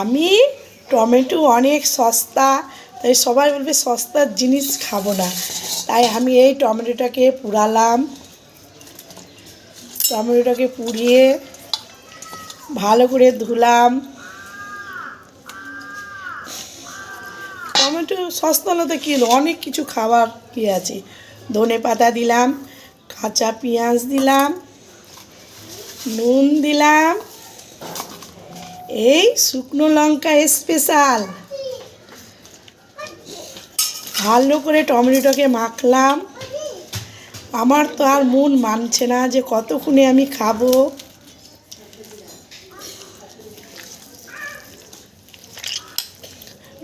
আমি টমেটো অনেক সস্তা, তাই সবাই বলবে সস্তার জিনিস খাবো না, তাই আমি এই টমেটোটাকে পুড়ালাম। টমেটোটাকে পুড়িয়ে ভালো করে ধুলাম। টমেটো সস্তা হলে তো কী হলো, অনেক কিছু খাবার কি আছে। ধনে পাতা দিলাম, কাঁচা পেঁয়াজ দিলাম, নুন দিলাম, এই শুকনো লঙ্কা স্পেশাল। ভালো করে টমেটোটাকে মাখলাম। আমার তো আর মন মানছে না যে কতক্ষণে আমি খাবো।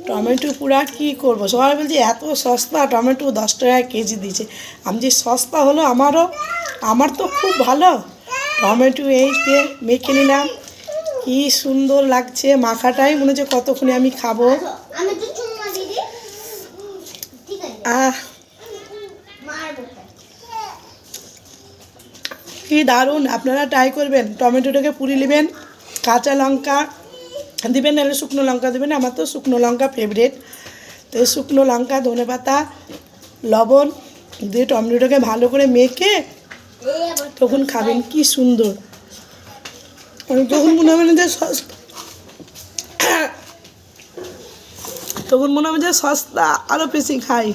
টমেটো পুরা কী করবো, সবাই বলছে এত সস্তা টমেটো 10 টাকা কেজি দিয়েছে। আমি যে সস্তা হলো, আমার তো খুব ভালো। টমেটো এই যে মেখে নিলাম, কি সুন্দর লাগছে। মাখাটাই মনে হচ্ছে কতক্ষণে আমি খাবো। কি দারুণ, আপনারা ট্রাই করবেন। টমেটোটাকে পুড়িয়ে নেবেন, কাঁচা লঙ্কা দিবেন, নাহলে শুকনো লঙ্কা দেবেন। আমার তো শুকনো লঙ্কা ফেভারিট, তো শুকনো লঙ্কা, ধনে পাতা, লবণ দিয়ে টমেটোটাকে ভালো করে মেখে তখন খাবেন, কি সুন্দর। তখন মনে হবে না যে তখন মনে হবে যে সস্তা, আরও বেশি খাই।